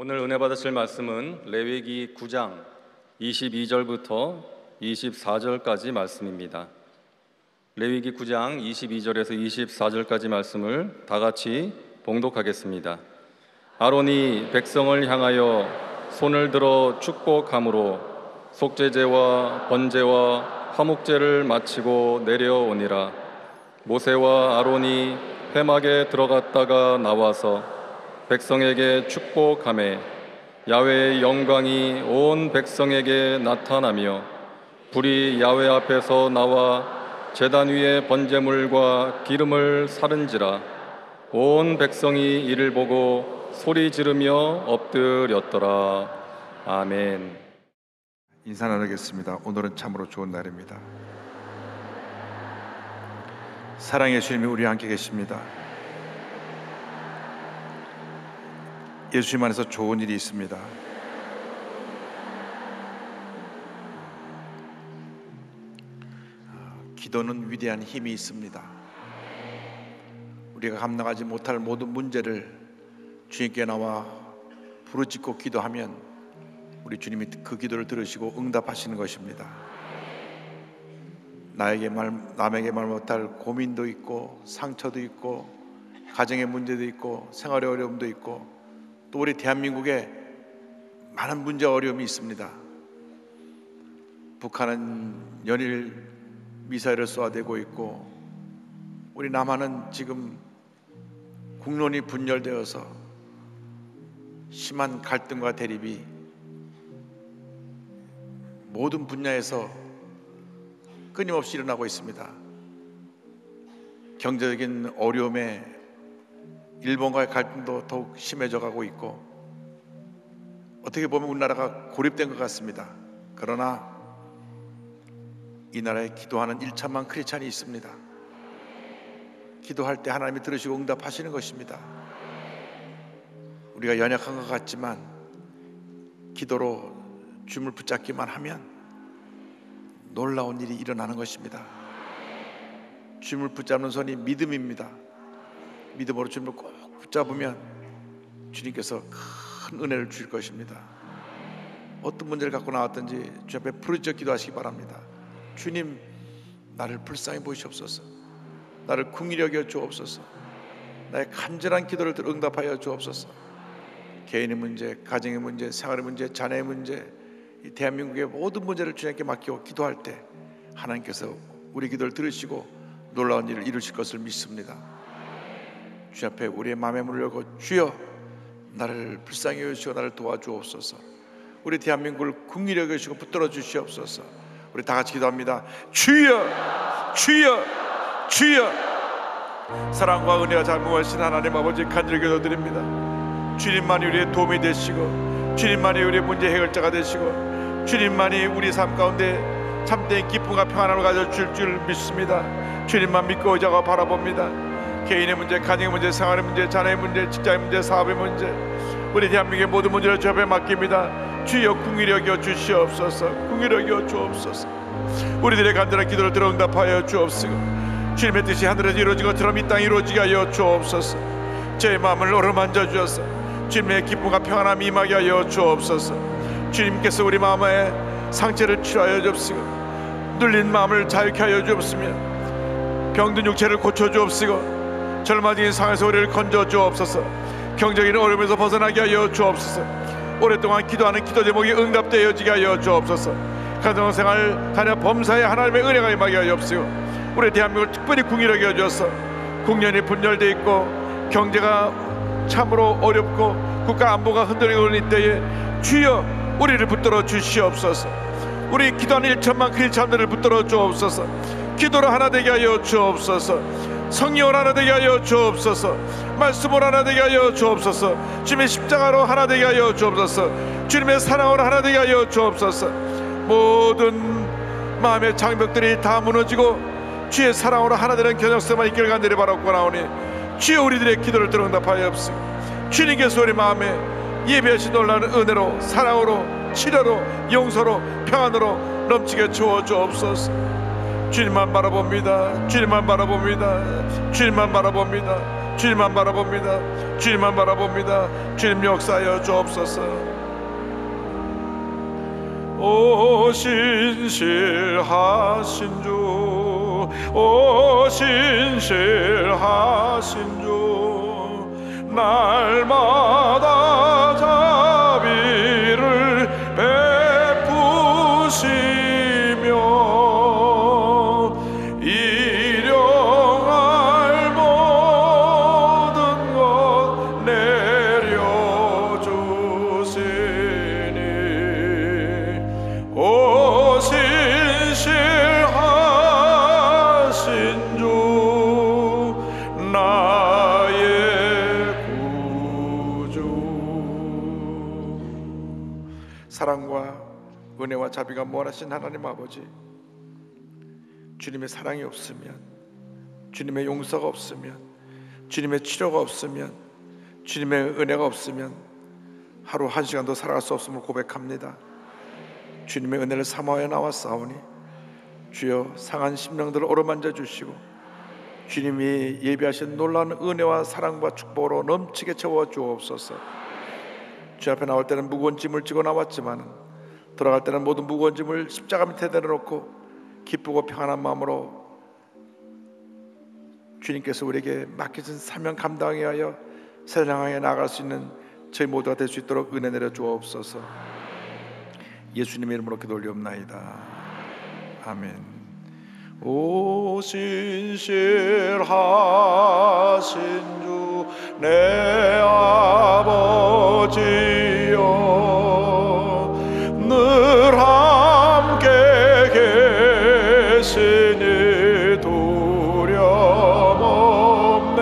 오늘 은혜 받으실 말씀은 레위기 9장 22절부터 24절까지 말씀입니다. 레위기 9장 22절에서 24절까지 말씀을 다 같이 봉독하겠습니다. 아론이 백성을 향하여 손을 들어 축복함으로 속죄제와 번제와 화목제를 마치고 내려오니라. 모세와 아론이 회막에 들어갔다가 나와서 백성에게 축복하매 야훼의 영광이 온 백성에게 나타나며 불이 야훼 앞에서 나와 제단 위에 번제물과 기름을 사른지라. 온 백성이 이를 보고 소리 지르며 엎드렸더라. 아멘. 인사 나누겠습니다. 오늘은 참으로 좋은 날입니다. 사랑의 주님이 우리 함께 계십니다. 예수님 안에서 좋은 일이 있습니다. 기도는 위대한 힘이 있습니다. 우리가 감당하지 못할 모든 문제를 주님께 나와 부르짖고 기도하면 우리 주님이 그 기도를 들으시고 응답하시는 것입니다. 남에게 말 못할 고민도 있고 상처도 있고 가정의 문제도 있고 생활의 어려움도 있고 또 우리 대한민국에 많은 문제 어려움이 있습니다. 북한은 연일 미사일을 쏘아대고 있고 우리 남한은 지금 국론이 분열되어서 심한 갈등과 대립이 모든 분야에서 끊임없이 일어나고 있습니다. 경제적인 어려움에 일본과의 갈등도 더욱 심해져 가고 있고 어떻게 보면 우리나라가 고립된 것 같습니다. 그러나 이 나라에 기도하는 1천만 크리스찬이 있습니다. 기도할 때 하나님이 들으시고 응답하시는 것입니다. 우리가 연약한 것 같지만 기도로 주님을 붙잡기만 하면 놀라운 일이 일어나는 것입니다. 주님을 붙잡는 손이 믿음입니다. 믿음으로 주님을 꼭 붙잡으면 주님께서 큰 은혜를 주실 것입니다. 어떤 문제를 갖고 나왔든지 주 앞에 부르짖어 기도하시기 바랍니다. 주님, 나를 불쌍히 보시옵소서. 나를 긍휼히 여겨 주옵소서. 나의 간절한 기도를 응답하여 주옵소서. 개인의 문제, 가정의 문제, 생활의 문제, 자녀의 문제, 이 대한민국의 모든 문제를 주님께 맡기고 기도할 때 하나님께서 우리 기도를 들으시고 놀라운 일을 이루실 것을 믿습니다. 주 앞에 우리의 마음의 문을 열고 주여 나를 불쌍히 여기시고 나를 도와주옵소서. 우리 대한민국을 긍휼히 여기시고 붙들어 주시옵소서. 우리 다 같이 기도합니다. 주여 주여 주여. 사랑과 은혜가 잘무하신 하나님 아버지 간절히 기도드립니다. 주님만이 우리의 도움이 되시고 주님만이 우리의 문제 해결자가 되시고 주님만이 우리 삶 가운데 참된 기쁨과 평안을 가져줄 줄 믿습니다. 주님만 믿고 의지하고 바라봅니다. 개인의 문제, 가정의 문제, 생활의 문제, 자녀의 문제, 직장의 문제, 사업의 문제, 우리 대한민국의 모든 문제를 주 앞에 맡깁니다. 주여 긍휼히 여겨 주시옵소서. 긍휼히 여겨 주옵소서. 우리들의 간절한 기도를 들어 응답하여 주옵소서. 주님의 뜻이 하늘에서 이루어진 것처럼 이 땅에 이루어지게 하여 주옵소서. 제 마음을 어루만져 주셔서 주님의 기쁨과 평안함이 임하게 하여 주옵소서. 주님께서 우리 마음의 상처를 치료하여 주옵시고 눌린 마음을 자유케 하여 주옵시며 병든 육체를 고쳐 주옵시고 절망적인 상황에서 우리를 건져 주옵소서. 경제적인 어려움에서 벗어나게 하여 주옵소서. 오랫동안 기도하는 기도 제목이 응답되어지게 하여 주옵소서. 가정생활, 자녀 범사에 하나님의 은혜가 임하게 하여 주옵시고 우리 대한민국을 특별히 긍휼히 여겨 주셔서 국련이 분열되어 있고 경제가 참으로 어렵고 국가 안보가 흔들리고 있는 이때에 주여 우리를 붙들어 주시옵소서. 우리 기도하는 1천만 크리스찬들을 붙들어 주옵소서. 기도로 하나 되게 하여 주옵소서. 성령으로 하나 되게 하여 주옵소서. 말씀으로 하나 되게 하여 주옵소서. 주님의 십자가로 하나 되게 하여 주옵소서. 주님의 사랑으로 하나 되게 하여 주옵소서. 모든 마음의 장벽들이 다 무너지고 주의 사랑으로 하나 되는 견역성만 있기를 간절히 바라고 나오니 주여 우리들의 기도를 들어 응답하여 없으고 주님께서 우리 마음에 예비하신 놀라는 은혜로 사랑으로 치료로 용서로 평안으로 넘치게 주어 주옵소서. 주님만 바라봅니다. 주님만 바라봅니다. 주님만 바라봅니다. 주님만 바라봅니다. 주님만 바라봅니다. 주님 역사하여 주옵소서. 오 신실하신 주, 오 신실하신 주, 날마다 자비를 베푸시며 일용할 모든 것 내려주시니 오 신실하신 주, 나의 구주. 사랑과 은혜와 자비가 무한하신 하나님 아버지, 주님의 사랑이 없으면, 주님의 용서가 없으면, 주님의 치료가 없으면, 주님의 은혜가 없으면 하루 한 시간도 살아갈 수 없음을 고백합니다. 주님의 은혜를 사모하여 나왔사오니 주여 상한 심령들을 어루만져 주시고 주님이 예비하신 놀라운 은혜와 사랑과 축복으로 넘치게 채워 주옵소서. 주 앞에 나올 때는 무거운 짐을 지고 나왔지만 돌아갈 때는 모든 무거운 짐을 십자가 밑에 내려놓고 기쁘고 평안한 마음으로 주님께서 우리에게 맡기신 사명 감당하게 하여 세상에 나아갈 수 있는 저희 모두가 될 수 있도록 은혜 내려 주옵소서. 예수님의 이름으로 기도 올리옵나이다. 아멘. 오 신실하신 주, 내 아버지여, 늘 함께 계시니 두려움 없네.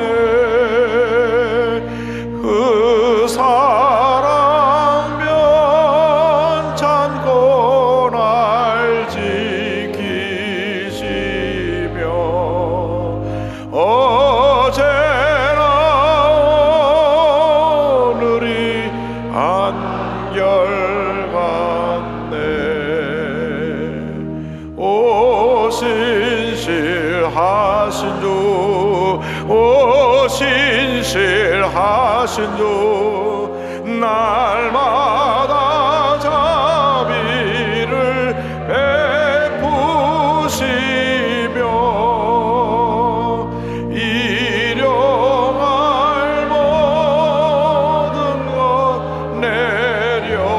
그 사랑 변찮고 날 지키시며 어제나 오늘이 한결같네. 오 신실하신 주, 오 신실하신 주, 날마다 자비를 베푸시며 일용할 모든 것 내려주시니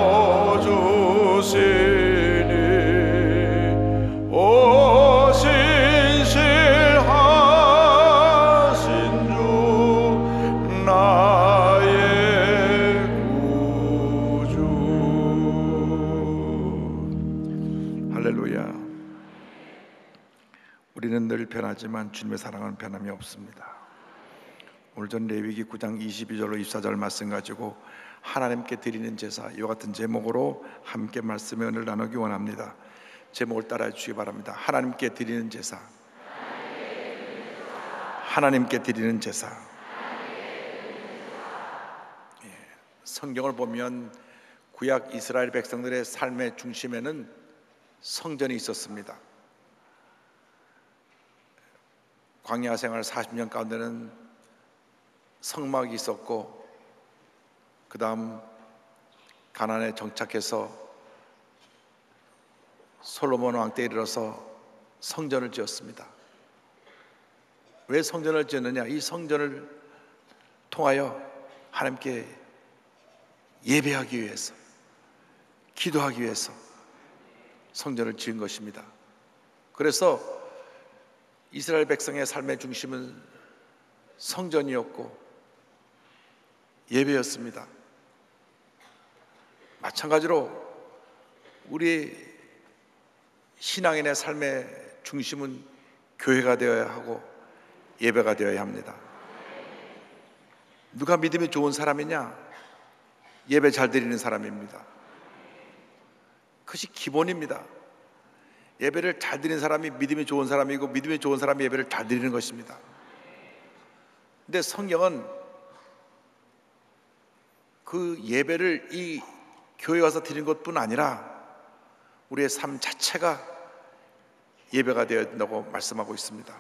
오 신실하신 주, 나의 구주. 할렐루야. 우리는 늘 변하지만 주님의 사랑은 변함이 없습니다. 오늘 전 레위기 9장 22절로 24절 말씀 가지고 하나님께 드리는 제사, 이와 같은 제목으로 함께 말씀의 은혜를 나누기 원합니다. 제목을 따라해 주시기 바랍니다. 하나님께 드리는 제사. 하나님께 드리는 제사. 성경을 보면 구약 이스라엘 백성들의 삶의 중심에는 성전이 있었습니다. 광야 생활 40년 가운데는 성막이 있었고, 그 다음 가나안에 정착해서 솔로몬 왕 때 이르러서 성전을 지었습니다. 왜 성전을 지었느냐? 이 성전을 통하여 하나님께 예배하기 위해서, 기도하기 위해서 성전을 지은 것입니다. 그래서 이스라엘 백성의 삶의 중심은 성전이었고 예배였습니다. 마찬가지로 우리 신앙인의 삶의 중심은 교회가 되어야 하고 예배가 되어야 합니다. 누가 믿음이 좋은 사람이냐? 예배 잘 드리는 사람입니다. 그것이 기본입니다. 예배를 잘 드리는 사람이 믿음이 좋은 사람이고, 믿음이 좋은 사람이 예배를 잘 드리는 것입니다. 근데 성경은 그 예배를 이 교회 와서 드리는 것뿐 아니라 우리의 삶 자체가 예배가 되어야 된다고 말씀하고 있습니다.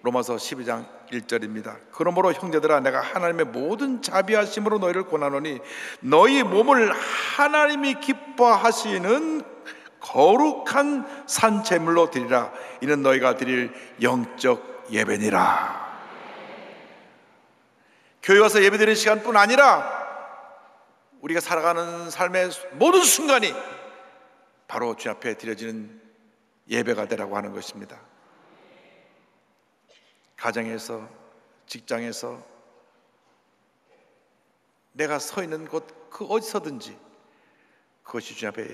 로마서 12장 1절입니다. 그러므로 형제들아, 내가 하나님의 모든 자비하심으로 너희를 권하노니 너희 몸을 하나님이 기뻐하시는 거룩한 산 제물로 드리라. 이는 너희가 드릴 영적 예배니라. 교회 와서 예배드리는 시간뿐 아니라 우리가 살아가는 삶의 모든 순간이 바로 주 앞에 드려지는 예배가 되라고 하는 것입니다. 가정에서, 직장에서, 내가 서 있는 곳 그 어디서든지 그것이 주 앞에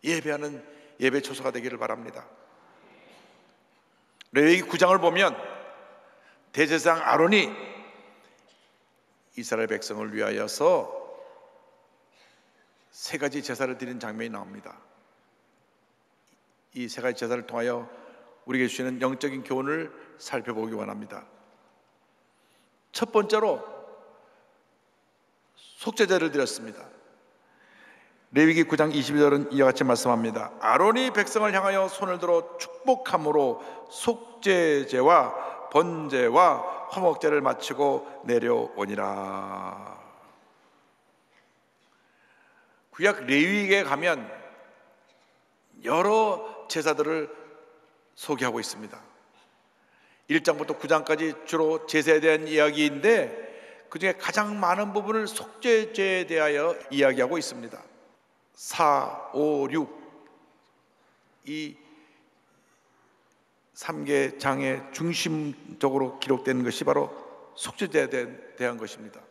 예배하는 예배 초소가 되기를 바랍니다. 레위기 9장을 보면 대제사장 아론이 이스라엘 백성을 위하여서 세 가지 제사를 드린 장면이 나옵니다. 이 세 가지 제사를 통하여 우리에게 주시는 영적인 교훈을 살펴보기 원합니다. 첫 번째로 속죄제를 드렸습니다. 레위기 9장 22절은 이와 같이 말씀합니다. 아론이 백성을 향하여 손을 들어 축복함으로 속죄제와 번제와 화목제를 마치고 내려오니라. 구약 레위기에 가면 여러 제사들을 소개하고 있습니다. 1장부터 9장까지 주로 제사에 대한 이야기인데 그 중에 가장 많은 부분을 속죄제에 대하여 이야기하고 있습니다. 4, 5, 6 이 3개 장의 중심적으로 기록되는 것이 바로 속죄제에 대한 것입니다.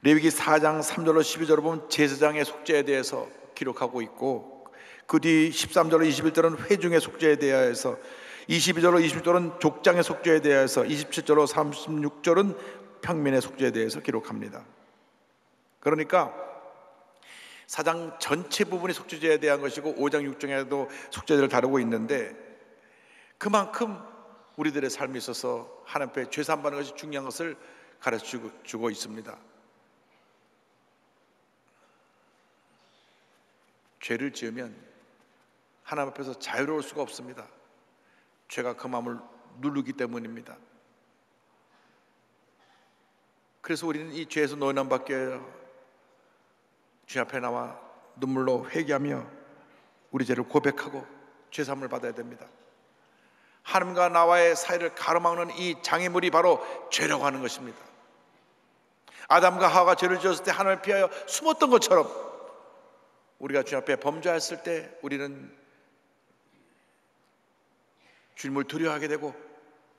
레위기 4장 3절로 12절을 보면 제사장의 속죄에 대해서 기록하고 있고, 그 뒤 13절로 21절은 회중의 속죄에 대하여서, 22절로 26절은 족장의 속죄에 대하여서, 27절로 36절은 평민의 속죄에 대해서 기록합니다. 그러니까 4장 전체 부분이 속죄제에 대한 것이고 5장 6장에도 속죄제를 다루고 있는데, 그만큼 우리들의 삶에 있어서 하나님 앞에 죄 사함받는 것이 중요한 것을 가르쳐주고 있습니다. 죄를 지으면 하나님 앞에서 자유로울 수가 없습니다. 죄가 그 마음을 누르기 때문입니다. 그래서 우리는 이 죄에서 노인함받기 위하여 주 앞에 나와 눈물로 회개하며 우리 죄를 고백하고 죄사함을 받아야 됩니다. 하나님과 나와의 사이를 가로막는 이 장애물이 바로 죄라고 하는 것입니다. 아담과 하와가 죄를 지었을 때 하나님을 피하여 숨었던 것처럼 우리가 주 앞에 범죄했을 때 우리는 주님을 두려워하게 되고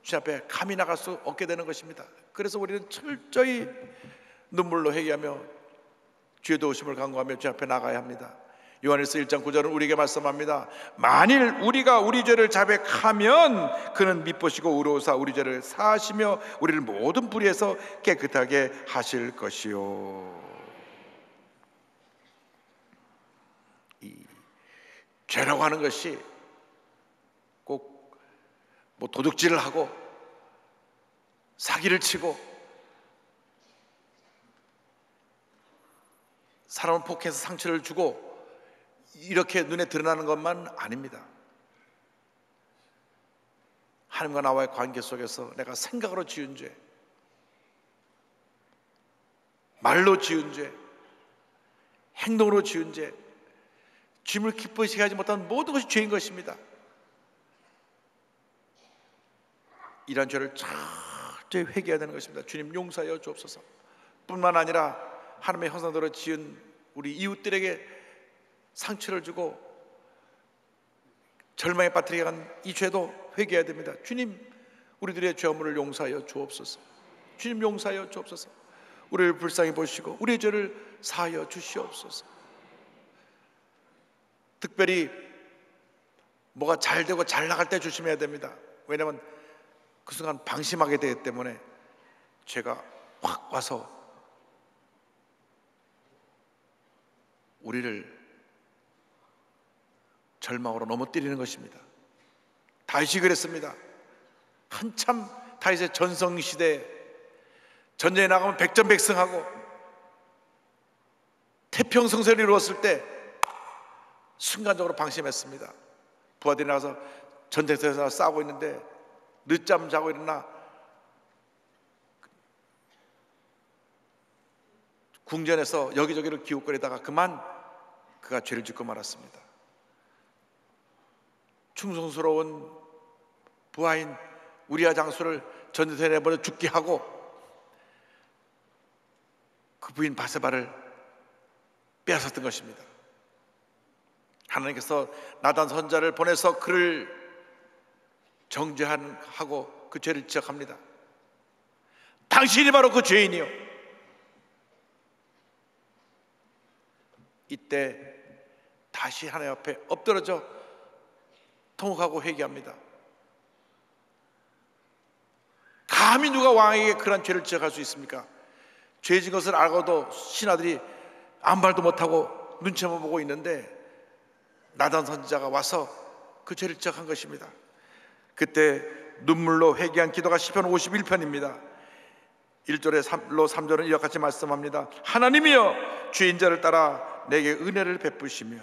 주 앞에 감히 나갈 수 없게 되는 것입니다. 그래서 우리는 철저히 눈물로 회개하며 죄 도우심을 간구하며 주 앞에 나가야 합니다. 요한일서 1장 9절은 우리에게 말씀합니다. 만일 우리가 우리 죄를 자백하면 그는 미쁘시고 의로우사 우리 죄를 사하시며 우리를 모든 불의에서 깨끗하게 하실 것이요. 이 죄라고 하는 것이 꼭 뭐 도둑질을 하고 사기를 치고 사람을 폭행해서 상처를 주고 이렇게 눈에 드러나는 것만 아닙니다. 하나님과 나와의 관계 속에서 내가 생각으로 지은 죄, 말로 지은 죄, 행동으로 지은 죄, 주님을 기쁘시게 하지 못한 모든 것이 죄인 것입니다. 이런 죄를 철저히 회개해야 되는 것입니다. 주님 용서하여 주옵소서. 뿐만 아니라 하나님의 형상대로 지은 우리 이웃들에게 상처를 주고 절망에 빠뜨리게 한 이 죄도 회개해야 됩니다. 주님, 우리들의 죄물을 용서하여 주옵소서. 주님 용서하여 주옵소서. 우리를 불쌍히 보시고 우리의 죄를 사하여 주시옵소서. 특별히 뭐가 잘 되고 잘 나갈 때 조심해야 됩니다. 왜냐하면 그 순간 방심하게 되기 때문에 죄가 확 와서 우리를 절망으로 넘어뜨리는 것입니다. 다윗이 그랬습니다. 한참 다윗의 전성시대에 전쟁에 나가면 백전백승하고 태평성세를 이루었을 때 순간적으로 방심했습니다. 부하들이 나가서 전쟁터에서 싸우고 있는데 늦잠 자고 일어나 궁전에서 여기저기를 기웃거리다가 그만 그가 죄를 짓고 말았습니다. 충성스러운 부하인 우리아 장수를 전쟁터에 내버려 죽게 하고 그 부인 바세바를 빼앗았던 것입니다. 하나님께서 나단 선지자를 보내서 그를 정죄하고 그 죄를 지적합니다. 당신이 바로 그 죄인이요. 이때 다시 하나님 앞에 엎드러져 통곡하고 회개합니다. 감히 누가 왕에게 그런 죄를 지적할 수 있습니까? 죄진 것을 알고도 신하들이 아무 말도 못하고 눈치만 보고 있는데 나단 선지자가 와서 그 죄를 지적한 것입니다. 그때 눈물로 회개한 기도가 시편 51편입니다 1절로 3절은 이와 같이 말씀합니다. 하나님이여, 주인 자를 따라 내게 은혜를 베푸시며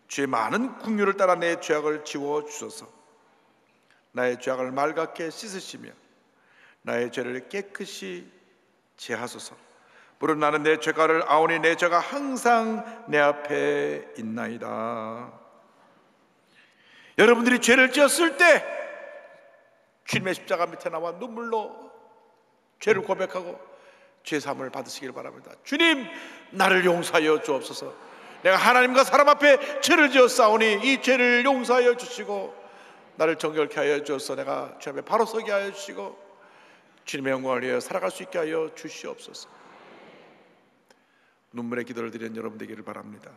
주의 많은 긍휼을 따라 내 죄악을 지워주소서. 나의 죄악을 맑게 씻으시며 나의 죄를 깨끗이 제하소서. 무릇 나는 내 죄가를 아오니 내 죄가 항상 내 앞에 있나이다. 여러분들이 죄를 지었을 때 주님의 십자가 밑에 나와 눈물로 죄를 고백하고 죄사함을 받으시길 바랍니다. 주님, 나를 용서하여 주옵소서. 내가 하나님과 사람 앞에 죄를 지었사오니 이 죄를 용서하여 주시고 나를 정결케 하여 주어서 내가 주 앞에 바로 서게 하여 주시고 주님의 영광을 위하여 살아갈 수 있게 하여 주시옵소서. 눈물의 기도를 드리는 여러분 되기를 바랍니다.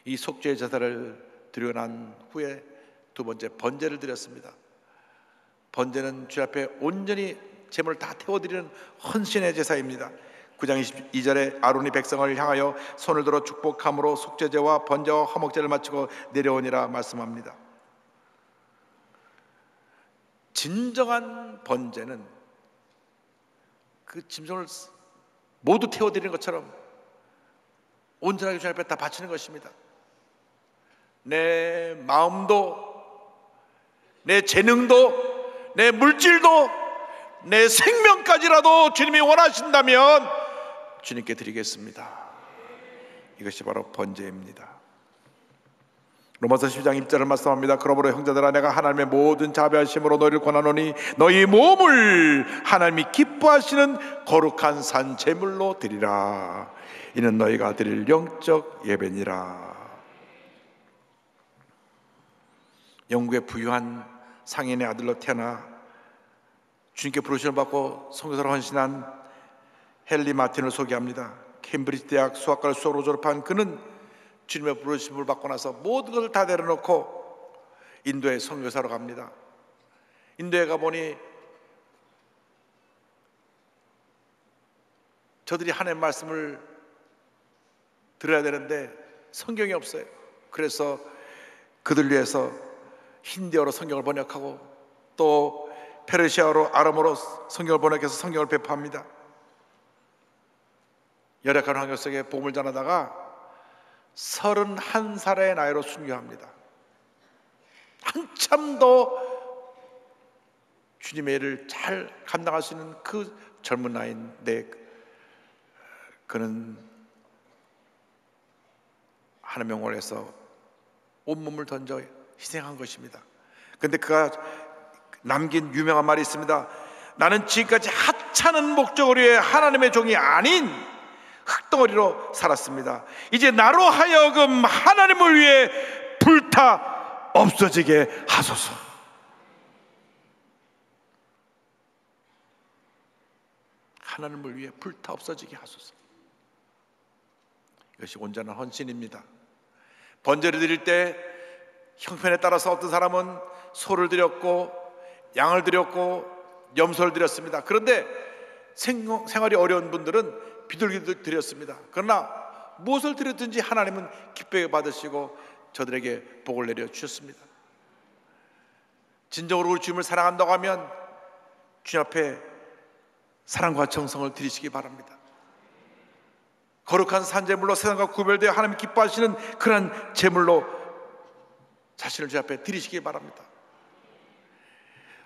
이 속죄 제사를 드리고 난 후에 두 번째 번제를 드렸습니다. 번제는 주 앞에 온전히 제물을 다 태워드리는 헌신의 제사입니다. 9장 22절에 아론이 백성을 향하여 손을 들어 축복함으로 속죄제와 번제와 화목제를 마치고 내려오니라 말씀합니다. 진정한 번제는 그 짐승을 모두 태워드리는 것처럼 온전하게 주 앞에 다 바치는 것입니다. 내 마음도, 내 재능도, 내 물질도, 내 생명까지라도 주님이 원하신다면 주님께 드리겠습니다. 이것이 바로 번제입니다. 로마서 12장 1절을 말씀합니다. 그러므로 형제들아, 내가 하나님의 모든 자비하심으로 너희를 권하노니 너희 몸을 하나님이 기뻐하시는 거룩한 산 제물로 드리라. 이는 너희가 드릴 영적 예배니라. 영국의 부유한 상인의 아들로 태어나 주님께 부르심을 받고 선교사로 헌신한 헨리 마틴을 소개합니다. 캠브리지 대학 수학과를 수학으로 졸업한 그는 주님의 부르심을 받고 나서 모든 것을 다 내려놓고 인도에 선교사로 갑니다. 인도에 가보니 저들이 하나님의 말씀을 들어야 되는데 성경이 없어요. 그래서 그들 위해서 힌디어로 성경을 번역하고 또 페르시아어로 아람어로 성경을 번역해서 성경을 배포합니다. 열악한 환경 속에 복음을 전하다가 31살의 나이로 순교합니다. 한참 더 주님의 일을 잘 감당할 수 있는 그 젊은 나이인데 그는 하나님의 영광을 위해서 온몸을 던져 희생한 것입니다. 그런데 그가 남긴 유명한 말이 있습니다. 나는 지금까지 하찮은 목적을 위해 하나님의 종이 아닌 흙덩어리로 살았습니다. 이제 나로 하여금 하나님을 위해 불타 없어지게 하소서. 하나님을 위해 불타 없어지게 하소서. 이것이 온전한 헌신입니다. 번제를 드릴 때 형편에 따라서 어떤 사람은 소를 드렸고 양을 드렸고 염소를 드렸습니다. 그런데 생활이 어려운 분들은 비둘기도 드렸습니다. 그러나 무엇을 드렸든지 하나님은 기쁘게 받으시고 저들에게 복을 내려 주셨습니다. 진정으로 우리 주님을 사랑한다고 하면 주님 앞에 사랑과 정성을 드리시기 바랍니다. 거룩한 산제물로 세상과 구별되어 하나님 기뻐하시는 그런 제물로 자신을 주 앞에 드리시기 바랍니다.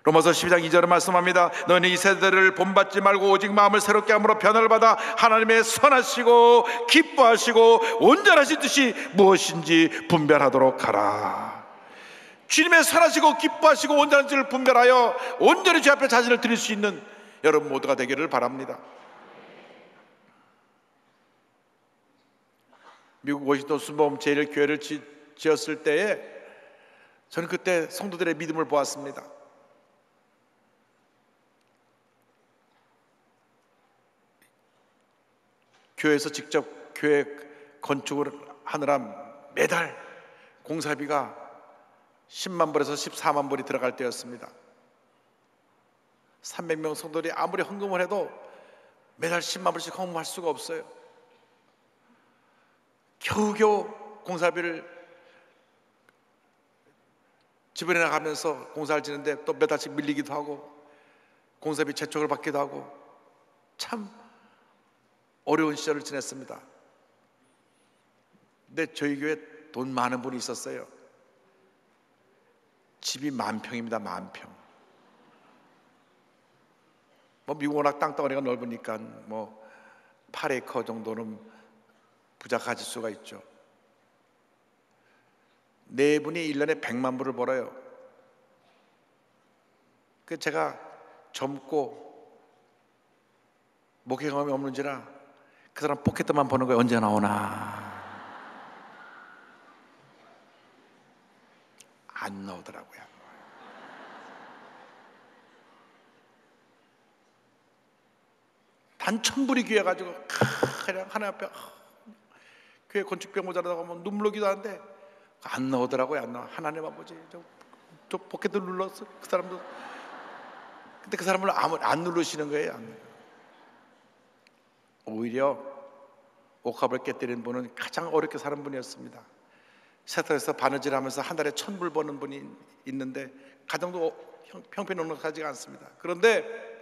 로마서 12장 2절에 말씀합니다. 너는 이 세대를 본받지 말고 오직 마음을 새롭게 함으로 변화를 받아 하나님의 선하시고 기뻐하시고 온전하신 뜻이 무엇인지 분별하도록 하라. 주님의 선하시고 기뻐하시고 온전한 뜻을 분별하여 온전히 주 앞에 자신을 드릴 수 있는 여러분 모두가 되기를 바랍니다. 미국 워싱턴 순복음 제1교회를 지었을 때에 저는 그때 성도들의 믿음을 보았습니다. 교회에서 직접 교회 건축을 하느라 매달 공사비가 10만 불에서 14만 불이 들어갈 때였습니다. 300명 성도들이 아무리 헌금을 해도 매달 10만 불씩 헌금할 수가 없어요. 겨우겨우 공사비를 집어내 나가면서 공사를 지는데 또 몇 달씩 밀리기도 하고 공사비 재촉을 받기도 하고 참 어려운 시절을 지냈습니다. 근데 저희 교회에 돈 많은 분이 있었어요. 집이 10,000평입니다. 10,000평. 뭐 미국 워낙 땅덩어리가 넓으니까 뭐 8에이커 정도는 부자 가질 수가 있죠. 네 분이 1년에 100만 불을 벌어요. 그 제가 젊고 목회 경험이 없는지라 그 사람 포켓만 버는 거에 언제 나오나 안 나오더라고요. 단 1,000불이 귀해가지고 그냥 하나님 앞에 교회 건축병 모자라다가 뭐 눈물 나기도 하는데 안 나오더라고요. 안 나와. 하나님 아버지 저 포켓을 눌렀어. 그 사람도 근데 그 사람을 안 누르시는 거예요. 오히려 옥합을 깨뜨리는 분은 가장 어렵게 사는 분이었습니다. 세탁에서 바느질하면서 한 달에 1,000불 버는 분이 있는데 가정도 형편없는 않습니다. 그런데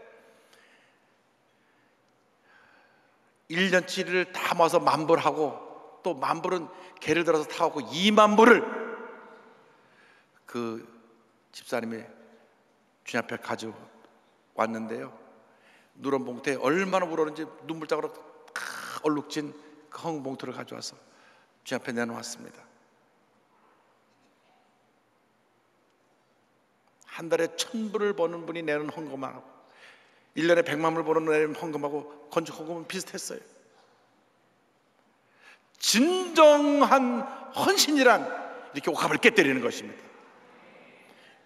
1년치를 다 모아서 10,000불 하고 또 10,000불은 개를 들어서 타고 20,000불을 그 집사님이 주님 앞에 가져왔는데요. 누런 봉투에 얼마나 울었는지 눈물장으로 얼룩진 그 헌금 봉투를 가져와서 주님 앞에 내놓았습니다. 한 달에 1,000불을 버는 분이 내는 헌금하고 1년에 100만 불 버는 내는 헌금하고 건축 헌금은 비슷했어요. 진정한 헌신이란 이렇게 옥합을 깨뜨리는 것입니다.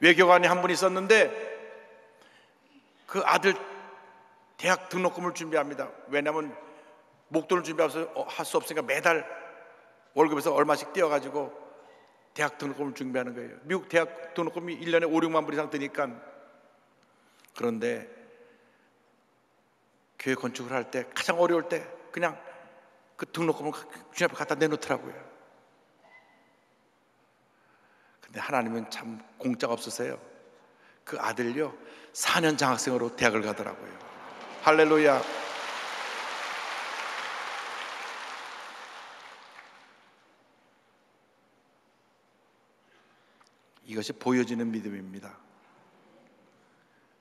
외교관이 한 분 있었는데 그 아들 대학 등록금을 준비합니다. 왜냐하면 목돈을 준비할 수 없으니까 매달 월급에서 얼마씩 떼어가지고 대학 등록금을 준비하는 거예요. 미국 대학 등록금이 1년에 5, 6만 불 이상 드니까. 그런데 교회 건축을 할 때 가장 어려울 때 그냥 그 등록금을 주님 앞에 갖다 내놓더라고요. 근데 하나님은 참 공짜가 없으세요. 그 아들요 4년 장학생으로 대학을 가더라고요. 할렐루야. 이것이 보여지는 믿음입니다.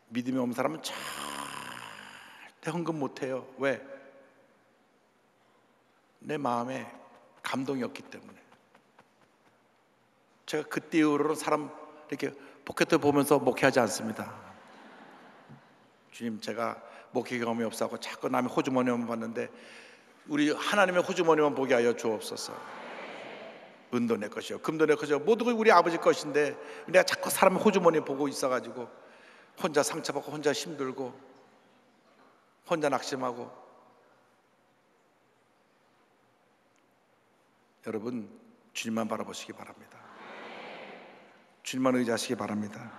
믿음이 없는 사람은 절대 헌금 못해요. 왜? 내 마음에 감동이 없기 때문에. 제가 그때 이후로는 사람 이렇게 포켓을 보면서 목회하지 않습니다. 주님, 제가 목회 경험이 없어서 자꾸 남의 호주머니만 봤는데 우리 하나님의 호주머니만 보게 하여 주옵소서. 은도 내 것이요 금도 내 것이요 모두 우리 아버지 것인데 내가 자꾸 사람의 호주머니 보고 있어가지고 혼자 상처받고 혼자 힘들고 혼자 낙심하고. 여러분 주님만 바라보시기 바랍니다. 주님만 의지하시기 바랍니다.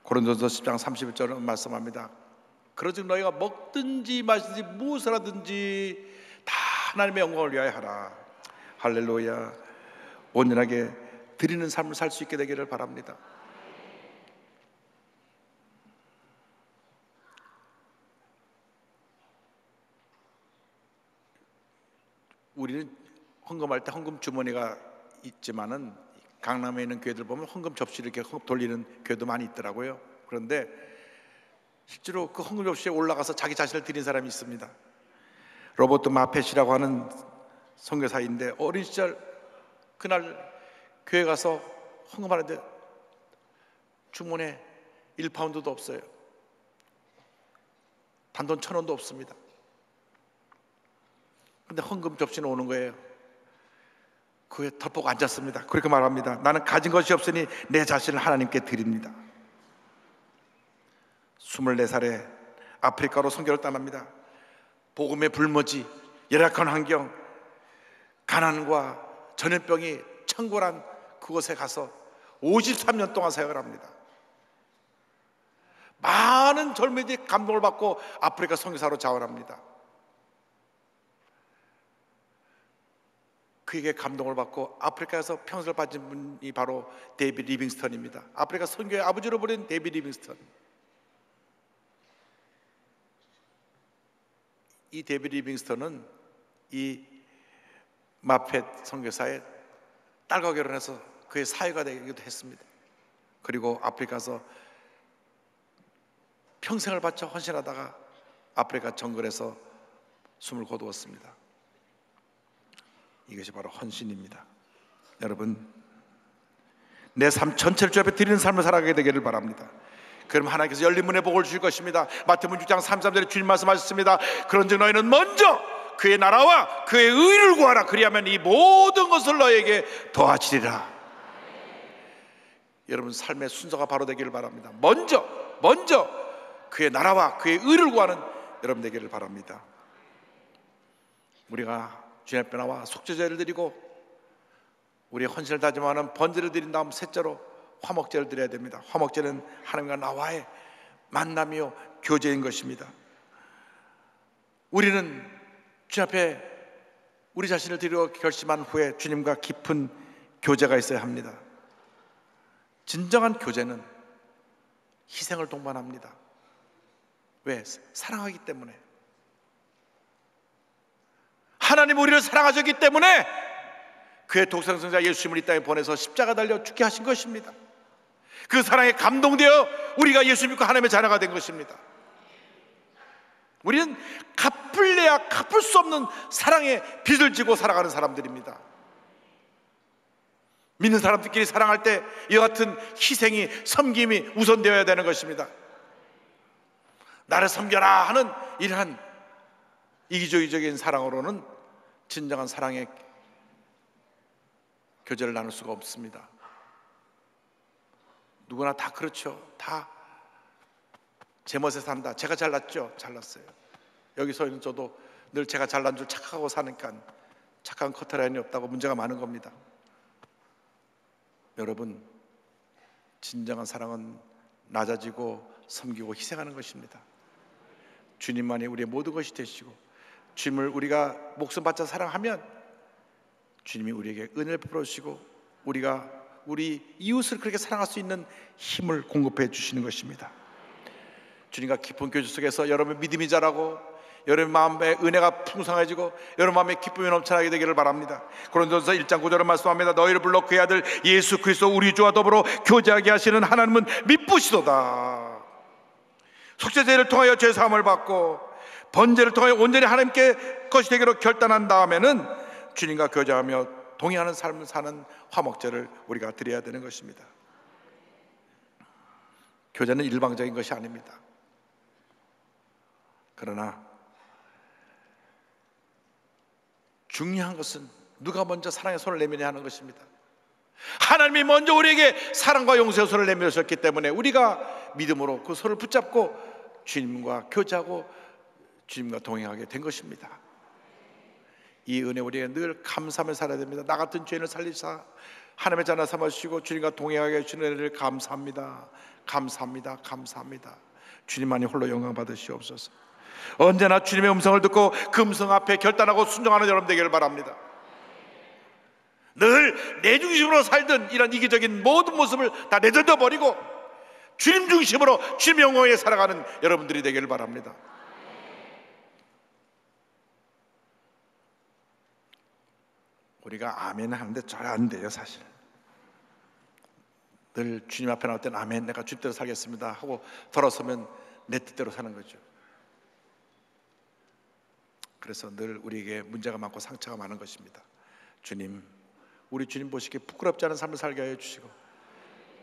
고린도서 10장 31절은 말씀합니다. 그러즉 너희가 먹든지 마시든지 무엇을 하든지 다 하나님의 영광을 위하여 하라. 할렐루야. 온전하게 드리는 삶을 살 수 있게 되기를 바랍니다. 우리는 헌금할 때 헌금 주머니가 있지만은 강남에 있는 교회들 보면 헌금 접시를 이렇게 돌리는 교회도 많이 있더라고요. 그런데 실제로 그 헌금 접시에 올라가서 자기 자신을 드린 사람이 있습니다. 로버트 마펫이라고 하는 선교사인데, 어린 시절 그날 교회 가서 헌금하는데 주머니에 1파운드도 없어요. 단돈 1,000원도 없습니다. 근데 헌금 접시는 오는 거예요. 그에 덮고 앉았습니다. 그렇게 말합니다. 나는 가진 것이 없으니 내 자신을 하나님께 드립니다. 24살에 아프리카로 선교를 떠납니다. 복음의 불모지, 열악한 환경, 가난과 전염병이 창궐한 그곳에 가서 53년 동안 사역을 합니다. 많은 젊은이들이 감동을 받고 아프리카 선교사로 자원합니다. 그에게 감동을 받고 아프리카에서 평생을 바친 분이 바로 데이빗 리빙스턴입니다. 아프리카 선교의 아버지로 부른 데이빗 리빙스턴. 이 데이빗 리빙스턴은 이 마펫 선교사의 딸과 결혼해서 그의 사회가 되기도 했습니다. 그리고 아프리카에서 평생을 바쳐 헌신하다가 아프리카 정글에서 숨을 거두었습니다. 이것이 바로 헌신입니다. 여러분, 내 삶 전체를 주 앞에 드리는 삶을 살아가게 되기를 바랍니다. 그럼 하나님께서 열린 문의 복을 주실 것입니다. 마태복음 6장 33절에 주님 말씀하셨습니다. 그런즉 너희는 먼저 그의 나라와 그의 의를 구하라. 그리하면 이 모든 것을 너에게 더하시리라. 여러분 삶의 순서가 바로 되기를 바랍니다. 먼저 그의 나라와 그의 의를 구하는 여러분 되기를 바랍니다. 우리가 주님 앞에 나와 속죄제를 드리고 우리의 헌신을 다짐하는 번제를 드린 다음 셋째로 화목제를 드려야 됩니다. 화목제는 하나님과 나와의 만남이요 교제인 것입니다. 우리는 주님 앞에 우리 자신을 드리려 결심한 후에 주님과 깊은 교제가 있어야 합니다. 진정한 교제는 희생을 동반합니다. 왜? 사랑하기 때문에. 하나님 우리를 사랑하셨기 때문에 그의 독생자 예수님을 이 땅에 보내서 십자가 달려 죽게 하신 것입니다. 그 사랑에 감동되어 우리가 예수 믿고 하나님의 자녀가 된 것입니다. 우리는 갚을래야 갚을 수 없는 사랑의 빚을 지고 살아가는 사람들입니다. 믿는 사람들끼리 사랑할 때 이와 같은 희생이, 섬김이 우선되어야 되는 것입니다. 나를 섬겨라 하는 이러한 이기적인 사랑으로는 진정한 사랑의 교제를 나눌 수가 없습니다. 누구나 다 그렇죠. 다 제 멋에 산다. 제가 잘났죠? 잘났어요. 여기 서 있는 저도 늘 제가 잘난 줄 착각하고 사니까 착한 커트라인이 없다고 문제가 많은 겁니다. 여러분, 진정한 사랑은 낮아지고 섬기고 희생하는 것입니다. 주님만이 우리의 모든 것이 되시고 주님을 우리가 목숨 바쳐 사랑하면 주님이 우리에게 은혜를 베풀어주시고 우리가 우리 이웃을 그렇게 사랑할 수 있는 힘을 공급해 주시는 것입니다. 주님과 깊은 교제 속에서 여러분의 믿음이 자라고 여러분 마음에 은혜가 풍성해지고 여러분 마음에 기쁨이 넘쳐나게 되기를 바랍니다. 고린도전서 1장 9절은 말씀합니다. 너희를 불러 그의 아들 예수 그리스도 우리 주와 더불어 교제하게 하시는 하나님은 미쁘시도다. 속죄제를 통하여 죄사함을 받고 번제를 통하여 온전히 하나님께 것이 되기로 결단한 다음에는 주님과 교제하며 동의하는 삶을 사는 화목제를 우리가 드려야 되는 것입니다. 교제는 일방적인 것이 아닙니다. 그러나 중요한 것은 누가 먼저 사랑의 손을 내미냐 하는 것입니다. 하나님이 먼저 우리에게 사랑과 용서의 손을 내밀으셨기 때문에 우리가 믿음으로 그 손을 붙잡고 주님과 교제하고 주님과 동행하게 된 것입니다. 이 은혜 우리에게 늘 감사하며 살아야 됩니다. 나 같은 죄인을 살리사 하나님의 자녀 삼아주시고 주님과 동행하게 해주시는 은혜를 감사합니다. 감사합니다. 감사합니다. 주님만이 홀로 영광 받으시옵소서. 언제나 주님의 음성을 듣고 그 음성 앞에 결단하고 순종하는 여러분 되기를 바랍니다. 늘 내 중심으로 살던 이런 이기적인 모든 모습을 다 내던져 버리고 주님 중심으로 주님 영광에 살아가는 여러분들이 되기를 바랍니다. 우리가 아멘 하는데 잘 안 돼요. 사실 늘 주님 앞에 나올 때는 아멘, 내가 주님 뜻대로 살겠습니다 하고 돌아서면 내 뜻대로 사는 거죠. 그래서 늘 우리에게 문제가 많고 상처가 많은 것입니다. 주님, 우리 주님 보시기에 부끄럽지 않은 삶을 살게 하여 주시고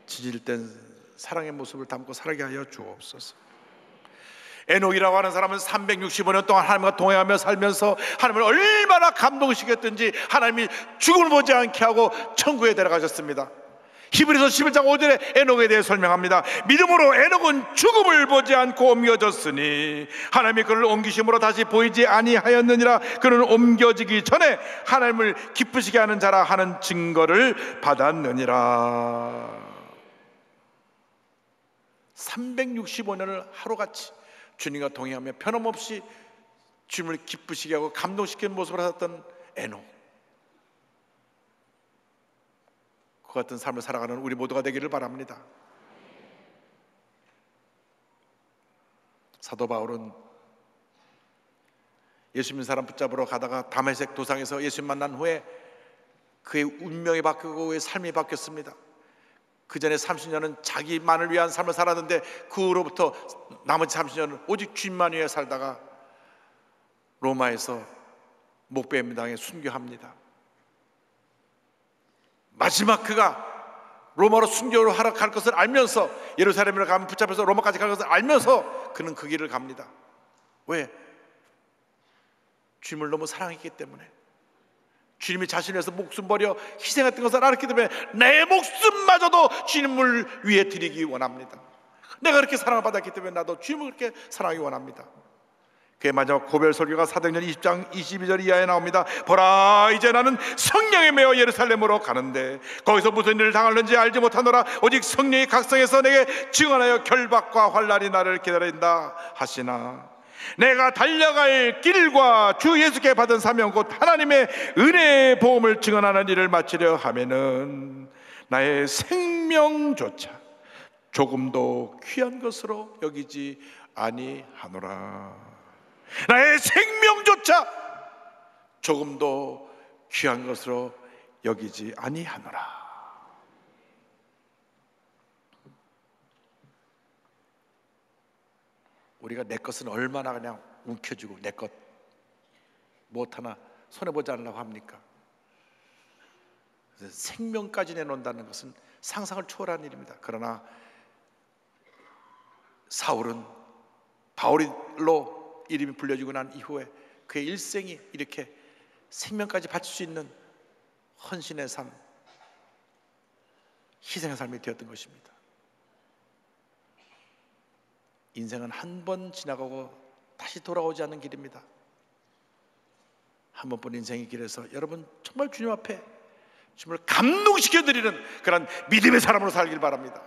지질 땐 사랑의 모습을 담고 살게 하여 주옵소서. 에녹이라고 하는 사람은 365년 동안 하나님과 동행하며 살면서 하나님을 얼마나 감동시켰든지 하나님이 죽음을 보지 않게 하고 천국에 데려가셨습니다. 히브리서 11장 5절에 에녹에 대해 설명합니다. 믿음으로 에녹은 죽음을 보지 않고 옮겨졌으니 하나님이 그를 옮기심으로 다시 보이지 아니하였느니라. 그는 옮겨지기 전에 하나님을 기쁘시게 하는 자라 하는 증거를 받았느니라. 365년을 하루같이 주님과 동행하며 변함없이 주님을 기쁘시게 하고 감동시키는 모습을 하셨던 에녹, 그 같은 삶을 살아가는 우리 모두가 되기를 바랍니다. 사도 바울은 예수 믿는 사람 붙잡으러 가다가 다메섹 도상에서 예수 만난 후에 그의 운명이 바뀌고 그의 삶이 바뀌었습니다. 그 전에 30년은 자기만을 위한 삶을 살았는데 그 후로부터 나머지 30년은 오직 주님만 위해 살다가 로마에서 목배임 당해 순교합니다. 마지막 그가 로마로 순교를 하러 갈 것을 알면서, 예루살렘으로 가면 붙잡혀서 로마까지 갈 것을 알면서 그는 그 길을 갑니다. 왜? 주님을 너무 사랑했기 때문에, 주님이 자신을 위해서 목숨 버려 희생했던 것을 알았기 때문에 내 목숨마저도 주님을 위해 드리기 원합니다. 내가 그렇게 사랑을 받았기 때문에 나도 주님을 그렇게 사랑하기 원합니다. 그의 마지막 고별 설교가 사도행전 20장 22절 이하에 나옵니다. 보라, 이제 나는 성령에 매어 예루살렘으로 가는데 거기서 무슨 일을 당할는지 알지 못하노라. 오직 성령이 각성해서 내게 증언하여 결박과 환난이 나를 기다린다 하시나, 내가 달려갈 길과 주 예수께 받은 사명 곧 하나님의 은혜의 보험을 증언하는 일을 마치려 하면은 나의 생명조차 조금도 귀한 것으로 여기지 아니하노라. 나의 생명조차 조금도 귀한 것으로 여기지 아니하노라. 우리가 내 것은 얼마나 그냥 움켜쥐고 내 것 무엇 하나 손해보지 않으려고 합니까? 그래서 생명까지 내놓는다는 것은 상상을 초월한 일입니다. 그러나 사울은 바울로 이름이 불려지고 난 이후에 그의 일생이 이렇게 생명까지 바칠 수 있는 헌신의 삶, 희생의 삶이 되었던 것입니다. 인생은 한 번 지나가고 다시 돌아오지 않는 길입니다. 한 번뿐 인생의 길에서 여러분 정말 주님 앞에 주님을 감동시켜드리는 그런 믿음의 사람으로 살길 바랍니다.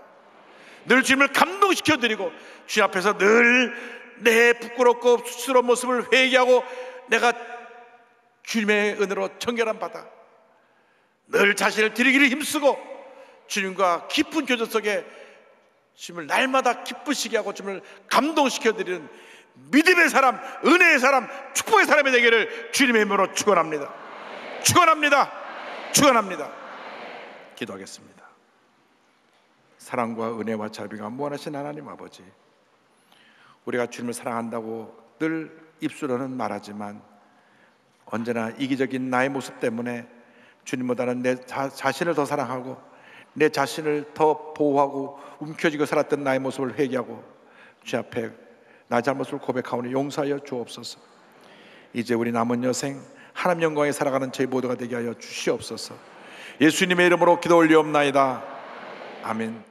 늘 주님을 감동시켜드리고 주님 앞에서 늘 내 부끄럽고 수치스러운 모습을 회개하고 내가 주님의 은혜로 정결함 받아 늘 자신을 드리기를 힘쓰고 주님과 깊은 교제 속에 주님을 날마다 기쁘시게 하고 주님을 감동시켜드리는 믿음의 사람, 은혜의 사람, 축복의 사람이 되기를 주님의 이름으로 축원합니다. 축원합니다. 축원합니다. 기도하겠습니다. 사랑과 은혜와 자비가 무한하신 하나님 아버지, 우리가 주님을 사랑한다고 늘 입술로는 말하지만 언제나 이기적인 나의 모습 때문에 주님보다는 내 자신을 더 사랑하고 내 자신을 더 보호하고 움켜쥐고 살았던 나의 모습을 회개하고 주 앞에 나의 잘못을 고백하오니 용서하여 주옵소서. 이제 우리 남은 여생 하나님 영광에 살아가는 저희 모두가 되게 하여 주시옵소서. 예수님의 이름으로 기도 올리옵나이다. 아멘.